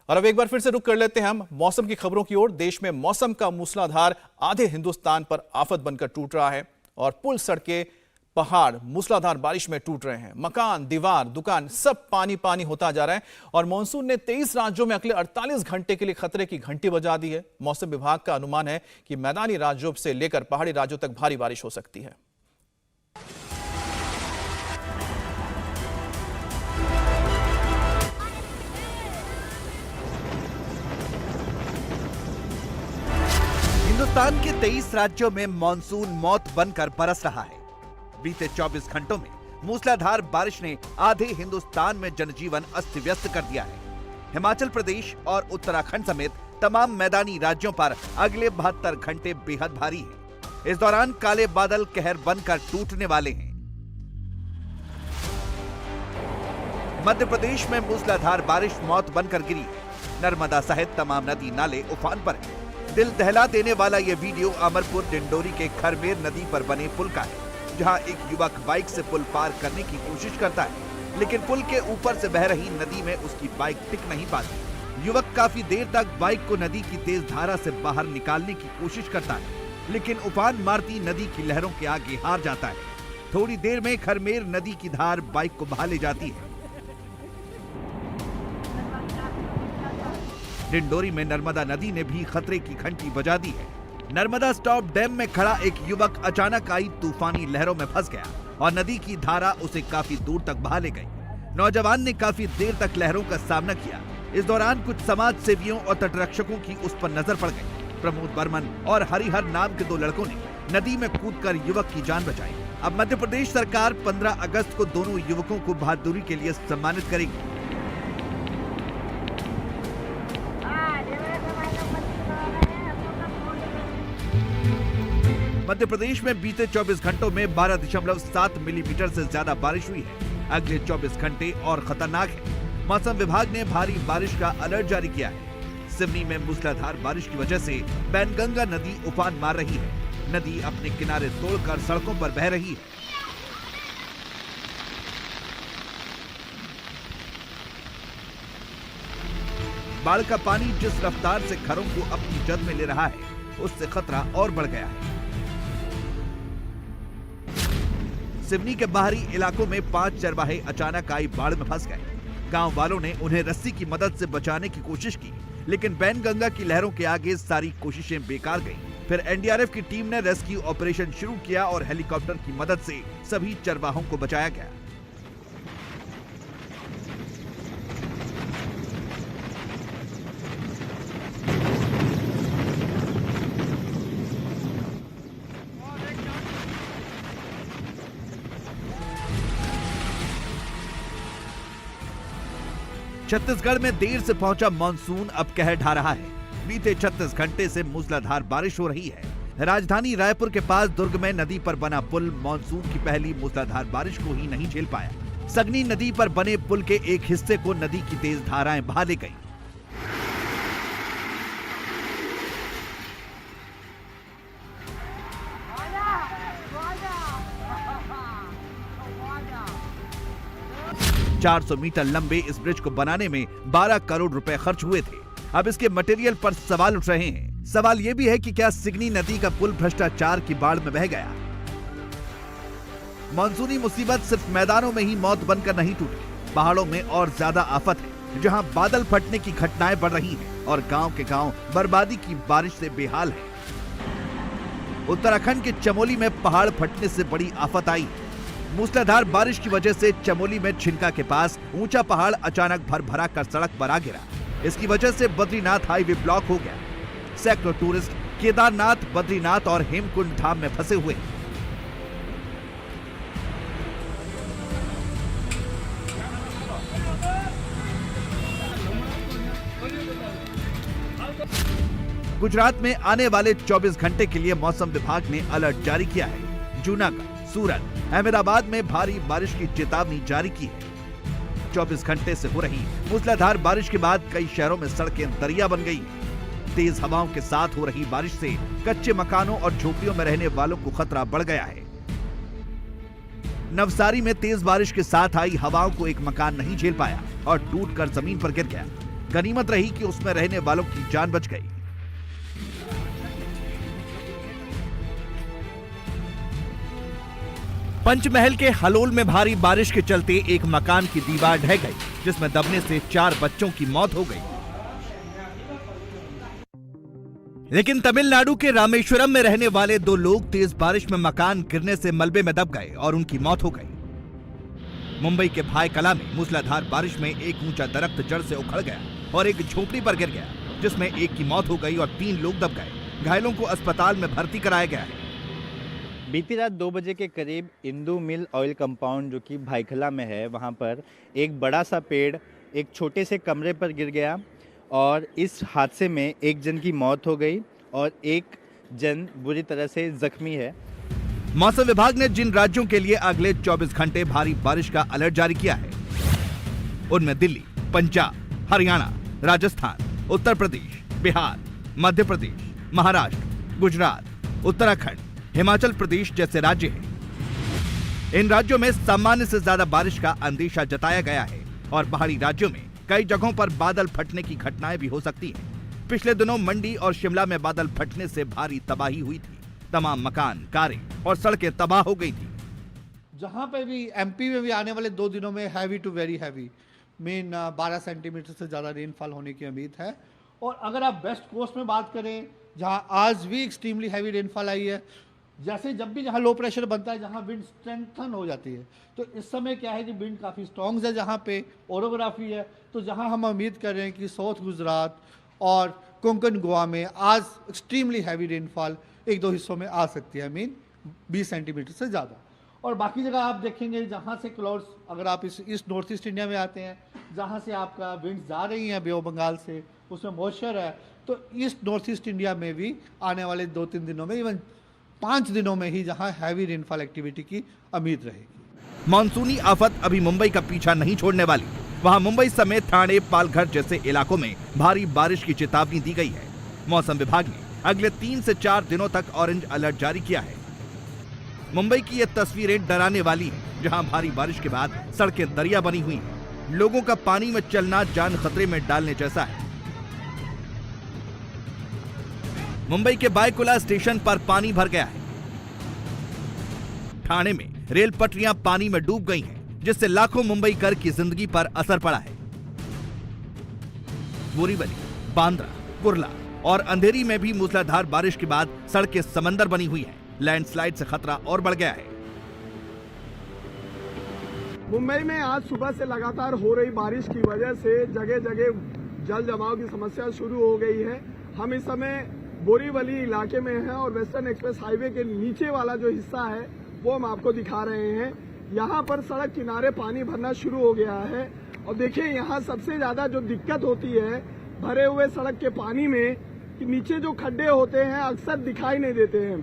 और अब एक बार फिर से रुक कर लेते हैं हम मौसम की खबरों की ओर। देश में मौसम का मूसलाधार आधे हिंदुस्तान पर आफत बनकर टूट रहा है और पुल, सड़कें, पहाड़ मूसलाधार बारिश में टूट रहे हैं। मकान, दीवार, दुकान सब पानी पानी होता जा रहा है और मानसून ने 23 राज्यों में अगले 48 घंटे के लिए खतरे की घंटी बजा दी है। मौसम विभाग का अनुमान है कि मैदानी राज्यों से लेकर पहाड़ी राज्यों तक भारी बारिश हो सकती है। हिंदुस्तान के 23 राज्यों में मॉनसून मौत बनकर बरस रहा है। बीते 24 घंटों में मूसलाधार बारिश ने आधे हिंदुस्तान में जनजीवन अस्त व्यस्त कर दिया है। हिमाचल प्रदेश और उत्तराखंड समेत तमाम मैदानी राज्यों पर अगले 72 घंटे बेहद भारी हैं। इस दौरान काले बादल कहर बनकर टूटने वाले हैं। मध्य प्रदेश में मूसलाधार बारिश मौत बनकर गिरी। नर्मदा सहित तमाम नदी नाले उफान पर हैं। दिल दहला देने वाला ये वीडियो अमरपुर डिंडोरी के खरमेर नदी पर बने पुल का है, जहां एक युवक बाइक से पुल पार करने की कोशिश करता है, लेकिन पुल के ऊपर से बह रही नदी में उसकी बाइक टिक नहीं पाती। युवक काफी देर तक बाइक को नदी की तेज धारा से बाहर निकालने की कोशिश करता है, लेकिन उफान मारती नदी की लहरों के आगे हार जाता है। थोड़ी देर में खरमेर नदी की धार बाइक को बहा ले जाती है। डिंडोरी में नर्मदा नदी ने भी खतरे की घंटी बजा दी है। नर्मदा स्टॉप डैम में खड़ा एक युवक अचानक आई तूफानी लहरों में फंस गया और नदी की धारा उसे काफी दूर तक बहा ले गई। नौजवान ने काफी देर तक लहरों का सामना किया। इस दौरान कुछ समाज सेवियों और तटरक्षकों की उस पर नजर पड़ गई। प्रमोद बर्मन और हरिहर नाम के 2 लड़कों ने नदी में कूदकर युवक की जान बचाई। अब मध्य प्रदेश सरकार 15 अगस्त को दोनों युवकों को बहादुरी के लिए सम्मानित करेगी। मध्य प्रदेश में बीते 24 घंटों में 12.7 मिलीमीटर से ज्यादा बारिश हुई है। अगले 24 घंटे और खतरनाक है। मौसम विभाग ने भारी बारिश का अलर्ट जारी किया है। सिवनी में मूसलाधार बारिश की वजह से बैनगंगा नदी उफान मार रही है। नदी अपने किनारे तोड़कर सड़कों पर बह रही है। बाढ़ का पानी जिस रफ्तार से घरों को अपनी जद में ले रहा है, उससे खतरा और बढ़ गया है। सिवनी के बाहरी इलाकों में 5 चरवाहे अचानक आई बाढ़ में फंस गए। गांव वालों ने उन्हें रस्सी की मदद से बचाने की कोशिश की, लेकिन बैनगंगा की लहरों के आगे सारी कोशिशें बेकार गईं। फिर एनडीआरएफ की टीम ने रेस्क्यू ऑपरेशन शुरू किया और हेलीकॉप्टर की मदद से सभी चरवाहों को बचाया गया। छत्तीसगढ़ में देर से पहुंचा मानसून अब कहर ढा रहा है। बीते 36 घंटे से मूसलाधार बारिश हो रही है। राजधानी रायपुर के पास दुर्ग में नदी पर बना पुल मानसून की पहली मूसलाधार बारिश को ही नहीं झेल पाया। सगनी नदी पर बने पुल के एक हिस्से को नदी की तेज धाराएं बहा ले गईं। $400 मीटर लंबे इस ब्रिज को बनाने में 12 करोड़ रुपए खर्च हुए थे। अब इसके मटेरियल पर सवाल उठ रहे हैं। सवाल यह भी है कि क्या सिगनी नदी का पुल भ्रष्टाचार की बाढ़ में बह गया? मानसूनी मुसीबत सिर्फ मैदानों में ही मौत बनकर नहीं टूटी, पहाड़ों में और ज्यादा आफत है, जहां बादल फटने की घटनाएं बढ़ रही हैं और गांव के गांव बर्बादी की बारिश से बेहाल है। उत्तराखंड के चमोली में पहाड़ फटने से बड़ी आफत आई। मूसलाधार बारिश की वजह से चमोली में छिनका के पास ऊंचा पहाड़ अचानक भर-भरा कर सड़क पर आ गिरा। इसकी वजह से बद्रीनाथ हाईवे ब्लॉक हो गया। सैकड़ों टूरिस्ट केदारनाथ, बद्रीनाथ और हेमकुंड धाम में फंसे हुए। गुजरात में आने वाले 24 घंटे के लिए मौसम विभाग ने अलर्ट जारी किया है। जूनागढ़, सूरत, अहमदाबाद में भारी बारिश की चेतावनी जारी की है। 24 घंटे से हो रही मूसलाधार बारिश के बाद कई शहरों में सड़कें दरिया बन गई। तेज हवाओं के साथ हो रही बारिश से कच्चे मकानों और झोपड़ियों में रहने वालों को खतरा बढ़ गया है। नवसारी में तेज बारिश के साथ आई हवाओं को एक मकान नहीं झेल पाया और टूटकर जमीन पर गिर गया। गनीमत रही कि उसमें रहने वालों की जान बच गई। पंचमहल के हलोल में भारी बारिश के चलते एक मकान की दीवार ढह गई, जिसमें दबने से 4 बच्चों की मौत हो गई। लेकिन तमिलनाडु के रामेश्वरम में रहने वाले 2 लोग तेज बारिश में मकान गिरने से मलबे में दब गए और उनकी मौत हो गई। मुंबई के भायकला में मूसलाधार बारिश में एक ऊंचा दरख्त जड़ से उखड़ गया और एक झोपड़ी पर गिर गया, जिसमें एक की मौत हो गई और 3 लोग दब गए। घायलों को अस्पताल में भर्ती कराया गया है। बीती रात 2 बजे के करीब इंदू मिल ऑयल कंपाउंड जो कि भायखला में है, वहाँ पर एक बड़ा सा पेड़ एक छोटे से कमरे पर गिर गया और इस हादसे में एक जन की मौत हो गई और एक जन बुरी तरह से जख्मी है। मौसम विभाग ने जिन राज्यों के लिए अगले 24 घंटे भारी बारिश का अलर्ट जारी किया है, उनमें दिल्ली, पंजाब, हरियाणा, राजस्थान, उत्तर प्रदेश, बिहार, मध्य प्रदेश, महाराष्ट्र, गुजरात, उत्तराखंड, हिमाचल प्रदेश जैसे राज्य हैं। इन राज्यों में सामान्य से ज्यादा बारिश का अंदेशा जताया गया है और बाहरी राज्यों में कई जगहों पर बादल फटने की घटनाएं भी हो सकती हैं। पिछले दिनों मंडी और शिमला में बादल फटने से भारी तबाही हुई थी। तमाम मकान, कारें और सड़कें तबाह हो गई थी। जहां पे भी एमपी में भी आने वाले 2 दिनों में heavy to very heavy mean 12 centimetre से ज़्यादा रेनफॉल होने की उम्मीद है। और अगर आप वेस्ट कोस्ट में बात करें, जहां आज भी एक्सट्रीमली हैवी रेनफॉल आई है, जैसे जब भी जहाँ लो प्रेशर बनता है, जहाँ विंड स्ट्रेंथन हो जाती है, तो इस समय क्या है कि विंड काफ़ी स्ट्रॉन्ग है, जहाँ पे ओरोग्राफी है, तो जहाँ हम उम्मीद कर रहे हैं कि साउथ गुजरात और कोंकण गोवा में आज एक्सट्रीमली हैवी रेनफॉल 1-2 हिस्सों में आ सकती है, मीन 20 सेंटीमीटर से ज़्यादा। और बाकी जगह आप देखेंगे जहाँ से क्लाउड्स, अगर आप इस ईस्ट नॉर्थ ईस्ट इंडिया में आते हैं, जहाँ से आपका विंड जा रही है बे ऑफ बंगाल से, उसमें मॉइस्चर है, तो ईस्ट नॉर्थ ईस्ट इंडिया में भी आने वाले 2-3 दिनों में, इवन 5 दिनों में ही जहां हैवी रेनफॉल एक्टिविटी की उम्मीद रहेगी। मानसूनी आफत अभी मुंबई का पीछा नहीं छोड़ने वाली। वहां मुंबई समेत ठाणे, पालघर जैसे इलाकों में भारी बारिश की चेतावनी दी गई है। मौसम विभाग ने अगले 3 से 4 दिनों तक ऑरेंज अलर्ट जारी किया है। मुंबई की ये तस्वीरें डराने वाली हैं, जहां भारी बारिश के बाद सड़कें दरिया बनी हुई हैं। लोगों का पानी में चलना जान खतरे में डालने जैसा है। मुंबई के बायकुला स्टेशन पर पानी भर गया है। ठाणे में रेल पटरियां पानी में डूब गई हैं, जिससे लाखों मुंबईकर की जिंदगी पर असर पड़ा है। बोरीवली, बांद्रा, कुर्ला और अंधेरी में भी मूसलाधार बारिश के बाद सड़कें समंदर बनी हुई हैं। लैंडस्लाइड से खतरा और बढ़ गया है। मुंबई में आज सुबह से लगातार हो रही बारिश की वजह से जगह जगह जल जमाव की समस्या शुरू हो गई है। हम इस समय बोरीवली इलाके में हैं और वेस्टर्न एक्सप्रेस हाईवे के नीचे वाला जो हिस्सा है वो हम आपको दिखा रहे हैं। यहाँ पर सड़क किनारे पानी भरना शुरू हो गया है और देखिए यहाँ सबसे ज्यादा जो दिक्कत होती है भरे हुए सड़क के पानी में कि नीचे जो खड्डे होते हैं अक्सर दिखाई नहीं देते हैं।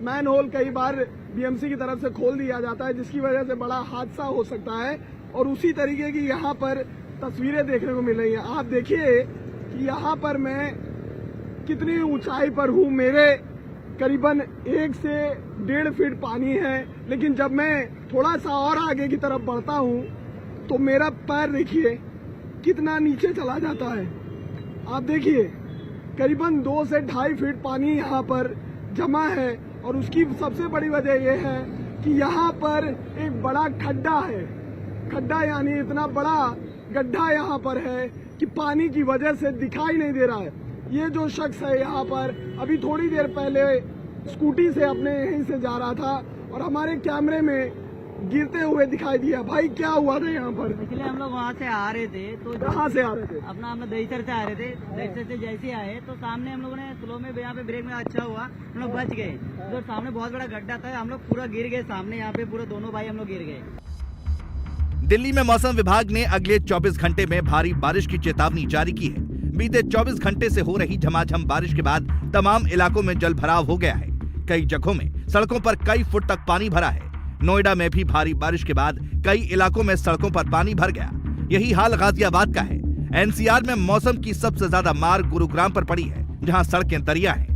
मैन होल कई बार बीएमसी की तरफ से खोल दिया जाता है, जिसकी वजह से बड़ा हादसा हो सकता है। और उसी तरीके की यहाँ पर तस्वीरें देखने को मिल रही हैं। आप देखिए कि यहाँ पर मैं कितनी ऊंचाई पर हूँ, मेरे करीबन 1 से 1.5 फीट पानी है, लेकिन जब मैं थोड़ा सा और आगे की तरफ बढ़ता हूँ तो मेरा पैर देखिए कितना नीचे चला जाता है। आप देखिए करीबन 2 से 2.5 फीट पानी यहाँ पर जमा है और उसकी सबसे बड़ी वजह यह है कि यहाँ पर एक बड़ा खड्डा है। खड्डा यानी इतना बड़ा गड्ढा यहाँ पर है कि पानी की वजह से दिखाई नहीं दे रहा है। ये जो शख्स है यहाँ पर अभी थोड़ी देर पहले स्कूटी से अपने यहीं से जा रहा था और हमारे कैमरे में गिरते हुए दिखाई दिया। भाई क्या हुआ था यहाँ पर? इसलिए हम लोग वहाँ से आ रहे थे। तो कहाँ से आ रहे थे? अपना हम लोग दहीसर से आ रहे थे। दहीसर से जैसे आए तो सामने हम लोगों ने स्लो में यहाँ पे ब्रेक में अच्छा हुआ, हम लोग बच गए। तो सामने बहुत बड़ा गड्ढा था, हम लोग पूरा गिर गए। सामने यहाँ पे पूरे दोनों भाई हम लोग गिर गए। दिल्ली में मौसम विभाग ने अगले 24 घंटे में भारी बारिश की चेतावनी जारी की है। बीते 24 घंटे से हो रही झमाझम बारिश के बाद तमाम इलाकों में जल भराव हो गया है। कई जगहों में सड़कों पर कई फुट तक पानी भरा है। नोएडा में भी भारी बारिश के बाद कई इलाकों में सड़कों पर पानी भर गया। यही हाल गाजियाबाद का है। एनसीआर में मौसम की सबसे ज्यादा मार गुरुग्राम पर पड़ी है, जहां सड़कें दरिया हैं।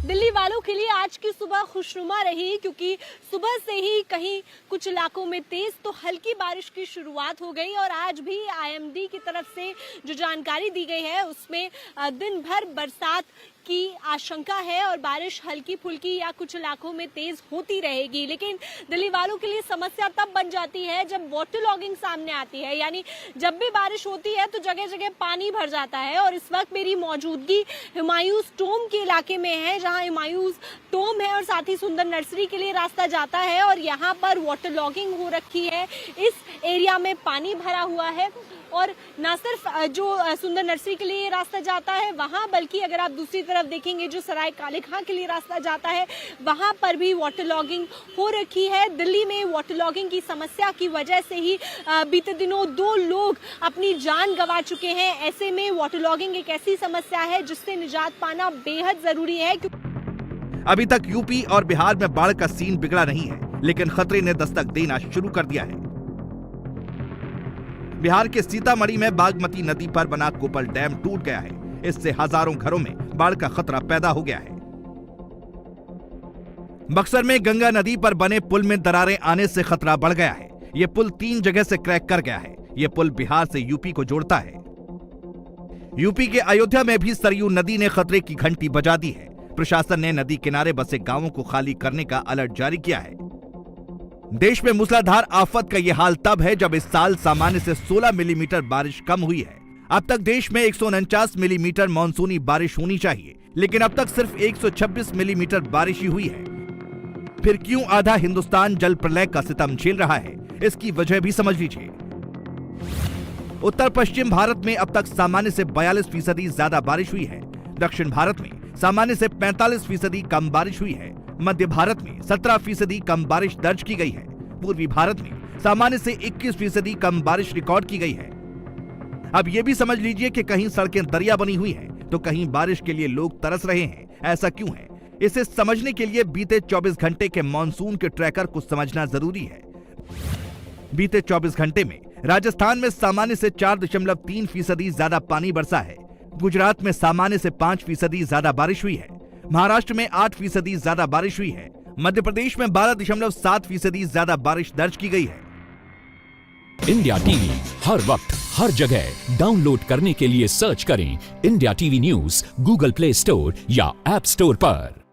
दिल्ली वालों के लिए आज की सुबह खुशनुमा रही, क्योंकि सुबह से ही कहीं कुछ इलाकों में तेज तो हल्की बारिश की शुरुआत हो गई और आज भी आईएमडी की तरफ से जो जानकारी दी गई है उसमें दिन भर बरसात की आशंका है और बारिश हल्की फुल्की या कुछ इलाकों में तेज होती रहेगी। लेकिन दिल्ली वालों के लिए समस्या तब बन जाती है जब वाटर लॉगिंग सामने आती है, यानी जब भी बारिश होती है तो जगह जगह पानी भर जाता है। और इस वक्त मेरी मौजूदगी हुमायूंस टोम के इलाके में है, जहां हुमायूंस टोम है और साथ ही सुंदर नर्सरी के लिए रास्ता जाता है और यहाँ पर वाटर लॉगिंग हो रखी है। इस एरिया में पानी भरा हुआ है और न सिर्फ जो सुंदर नर्सरी के लिए रास्ता जाता है वहां, बल्कि अगर आप दूसरी तरफ देखेंगे जो सराय काले खां के लिए रास्ता जाता है वहां पर भी वाटर लॉगिंग हो रखी है। दिल्ली में वाटर लॉगिंग की समस्या की वजह से ही बीते दिनों 2 लोग अपनी जान गंवा चुके हैं। ऐसे में वाटर लॉगिंग एक ऐसी समस्या है जिससे निजात पाना बेहद जरूरी है। अभी तक यूपी और बिहार में बाढ़ का सीन बिगड़ा नहीं है, लेकिन खतरे ने दस्तक देना शुरू कर दिया है। बिहार के सीतामढ़ी में बागमती नदी पर बना कोपल डैम टूट गया है। इससे हजारों घरों में बाढ़ का खतरा पैदा हो गया है। बक्सर में गंगा नदी पर बने पुल में दरारें आने से खतरा बढ़ गया है। यह पुल 3 जगह से क्रैक कर गया है। यह पुल बिहार से यूपी को जोड़ता है। यूपी के अयोध्या में भी सरयू नदी ने खतरे की घंटी बजा दी है। प्रशासन ने नदी किनारे बसे गांवों को खाली करने का अलर्ट जारी किया है। देश में मूसलाधार आफत का यह हाल तब है जब इस साल सामान्य से 16 मिलीमीटर बारिश कम हुई है। अब तक देश में 149 मिलीमीटर मानसूनी बारिश होनी चाहिए, लेकिन अब तक सिर्फ 126 मिलीमीटर बारिश ही हुई है। फिर क्यों आधा हिंदुस्तान जल प्रलय का सितम झेल रहा है, इसकी वजह भी समझ लीजिए। उत्तर पश्चिम भारत में अब तक सामान्य से 42% ज्यादा बारिश हुई है। दक्षिण भारत में सामान्य से 45% कम बारिश हुई है। मध्य भारत में 17% कम बारिश दर्ज की गई है। पूर्वी भारत में सामान्य से 21% कम बारिश रिकॉर्ड की गई है। अब यह भी समझ लीजिए कि कहीं सड़कें दरिया बनी हुई हैं, तो कहीं बारिश के लिए लोग तरस रहे हैं। ऐसा क्यों है, इसे समझने के लिए बीते 24 घंटे के मॉनसून के ट्रैकर को समझना जरूरी है। बीते 24 घंटे में राजस्थान में सामान्य से 4.3% ज्यादा पानी बरसा है। गुजरात में सामान्य से 5% ज्यादा बारिश हुई है। महाराष्ट्र में 8% ज्यादा बारिश हुई है। मध्य प्रदेश में 12.7% ज्यादा बारिश दर्ज की गई है। इंडिया टीवी हर वक्त हर जगह डाउनलोड करने के लिए सर्च करें India TV news Google play store या ऐप स्टोर पर।